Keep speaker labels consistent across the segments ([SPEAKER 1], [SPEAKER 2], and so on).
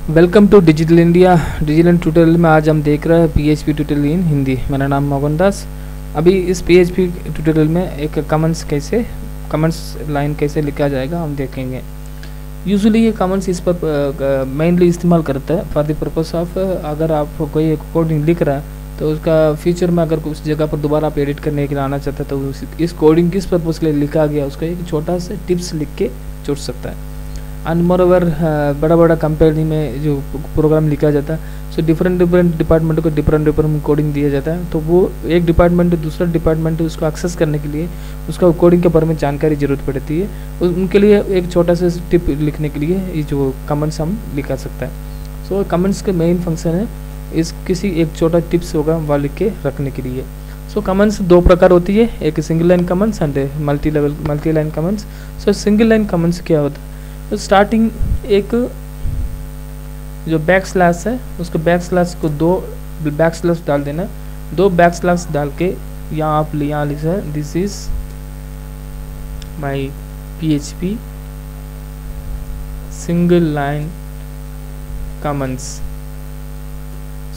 [SPEAKER 1] Welcome to digital India. Digital tutorial में आज हम देख रहे हैं पीएचपी ट्यूटोरियल इन हिंदी। मेरा नाम मोहन दास। अभी इस पीएचपी ट्यूटोरियल में एक कमेंट्स लाइन कैसे लिखा जाएगा हम देखेंगे। यूजुअली ये कमेंट्स इस पर मेनली इस्तेमाल करता है फॉर द पर्पस ऑफ, अगर आप कोई एक कोडिंग लिख रहा है तो उसका फ्यूचर में अगर उस जगह पर दोबारा आप एडिट करने के लिए आना चाहते हैं तो इस कोडिंग किस पर्पज़ के लिए लिखा गया उसका एक छोटा सा टिप्स लिख के छोड़ सकता है। एंड मोरओवर बड़ा बड़ा कंपनी में जो प्रोग्राम लिखा जाता है सो डिफरेंट डिपार्टमेंट को डिफरेंट कोडिंग दिया जाता है, तो वो एक डिपार्टमेंट दूसरा डिपार्टमेंट उसको एक्सेस करने के लिए उसका कोडिंग के बारे में जानकारी ज़रूरत पड़ती है। उनके लिए एक छोटा सा टिप लिखने के लिए ये जो कमेंट्स हम लिखा सकता है। सो कमेंट्स का मेन फंक्शन है इस किसी एक छोटा टिप्स होगा वह लिख के रखने के लिए। सो कमेंट्स दो प्रकार होती है, एक single line comments and multi line comments. So single line comments क्या होता है, तो स्टार्टिंग एक जो बैक स्लैश है उसको बैक स्लैश को दो बैक स्लैश डाल देना, दो बैक स्लैश डाल के यहाँ आप यहाँ लिखा this is my PHP single line comments.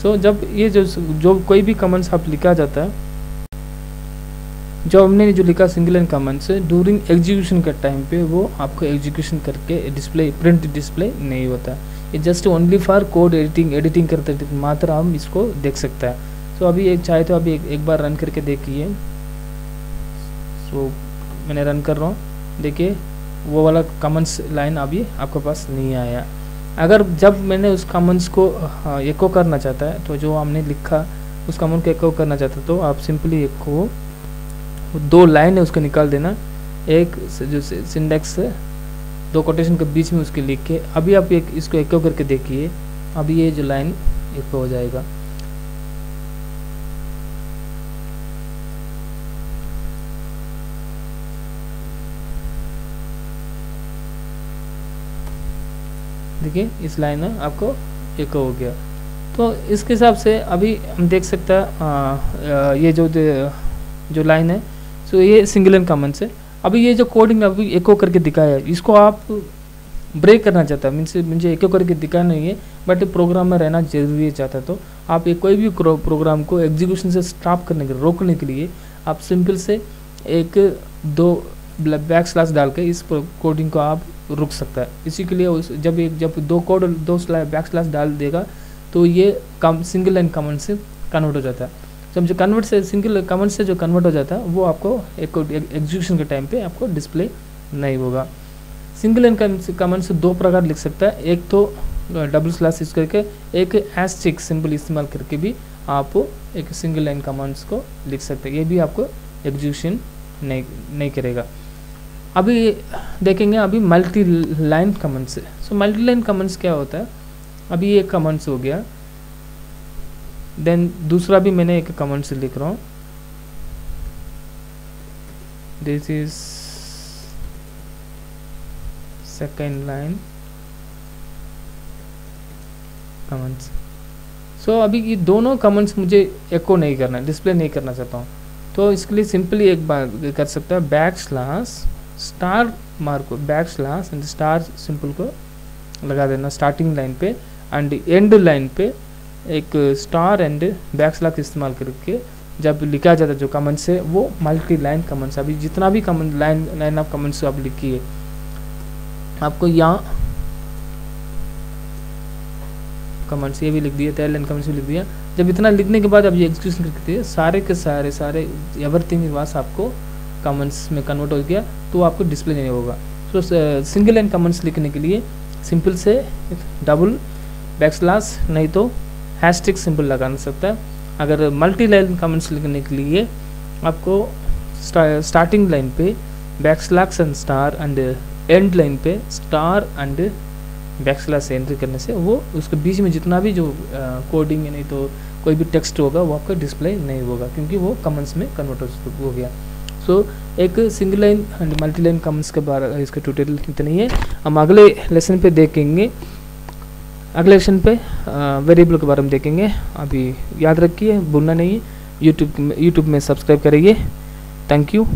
[SPEAKER 1] So जब ये जो कोई भी कमेंट्स आप लिखा जाता है, जो हमने जो लिखा single line comments during execution के टाइम पे वो आपको एग्जीक्यूशन करके प्रिंट डिस्प्ले नहीं होता। ये just only for code editing करते मात्र हम इसको देख सकता है। सो अभी एक चाहे तो अभी एक बार रन करके देखिए। सो मैंने रन कर रहा हूँ, देखिए वो वाला कमेंट्स लाइन अभी आपके पास नहीं आया। अगर जब मैंने उस कमेंट्स को एको करना चाहता है तो जो हमने लिखा उस कमेंट को एको करना चाहता है तो आप सिंपली एको दो लाइन है उसको निकाल देना, एक जो सिंडेक्स है दो कोटेशन के बीच में उसके लिख के अभी आप इसको एको करके देखिए, अभी ये जो लाइन एको हो जाएगा। देखिए इस लाइन में आपको एको हो गया। तो इसके हिसाब से अभी हम देख सकते हैं ये जो लाइन है सो ये सिंगल लाइन कमेंट्स है। अभी ये जो कोडिंग अभी एको करके दिखाया है इसको आप ब्रेक करना चाहता है, मुझे एको करके दिखाना नहीं है बट प्रोग्राम में रहना जरूरी है चाहता है, तो आप कोई भी प्रोग्राम को एग्जीक्यूशन से स्टॉप करने के रोकने के लिए आप सिंपल से एक दो बैक स्लैश डाल के इस कोडिंग को आप रुक सकता है। इसी के लिए जब दो बैक स्लैश डाल देगा तो ये सिंगल लाइन कमेंट से कन्वर्ट हो जाता है। जब जो कन्वर्ट से सिंगल कमेंट से जो कन्वर्ट हो जाता है वो आपको एग्जीक्यूशन के टाइम पे आपको डिस्प्ले नहीं होगा। सिंगल लाइन कमेंट से दो प्रकार लिख सकता है, एक तो डबल स्लैश यूज करके, एक एस्टेरिस्क सिंबल इस्तेमाल करके भी आप एक सिंगल लाइन कमेंट्स को लिख सकते हैं। ये भी आपको एग्जीक्यूशन नहीं करेगा। अभी देखेंगे अभी multi line comments. So multi line comments क्या होता है, अभी ये कमेंट्स हो गया, देन दूसरा भी मैंने एक कमेंट से लिख रहा हूँ, this is second line comments. So अभी ये दोनों कमेंट्स मुझे एको नहीं करना, डिस्प्ले नहीं करना चाहता हूँ, तो इसके लिए सिंपली एक बार कर सकता है बैक स्लैश स्टार मार्क को back slash and star simple को लगा देना स्टार्टिंग लाइन पे एंड एंड लाइन पे एक स्टार एंड बैक स्लैश इस्तेमाल करके जब लिखा जाता है जो कमेंट्स है वो मल्टी लाइन कमेंट्स। अभी जितना भी कमेंट लाइन ऑफ कमेंट्स आप लिखिए, आपको यहाँ कमेंट्स ये भी लिख दिया, थर्ड लाइन कमेंट्स भी लिख दिया। जब इतना लिखने के बाद आप ये एग्जीक्यूशन करते हैं सारे के सारे एवरीथिंग वास आपको कमेंट्स में कन्वर्ट हो गया, तो आपको डिस्प्ले नहीं होगा। सो सिंगल लाइन कमेंट्स लिखने के लिए सिंपल से डबल बैक स्लैश नहीं तो हैशटैग सिंबल लगाना सकता है। अगर मल्टी लाइन कमेंट्स लिखने के लिए आपको स्टार्टिंग लाइन पे back slash and star and end line पे star and back slash entry करने से वो उसके बीच में जितना भी जो कोडिंग नहीं तो कोई भी टेक्स्ट होगा वो आपका डिस्प्ले नहीं होगा क्योंकि वो कमेंट्स में कन्वर्ट हो गया। सो एक single line and multi line comments के बारे इसका ट्यूटोरियल इतना ही है। हम अगले लेसन पे देखेंगे, अगले लेसन पे वेरिएबल के बारे में देखेंगे। अभी याद रखिए, भूलना नहीं है, यूट्यूब में सब्सक्राइब करिए। Thank you.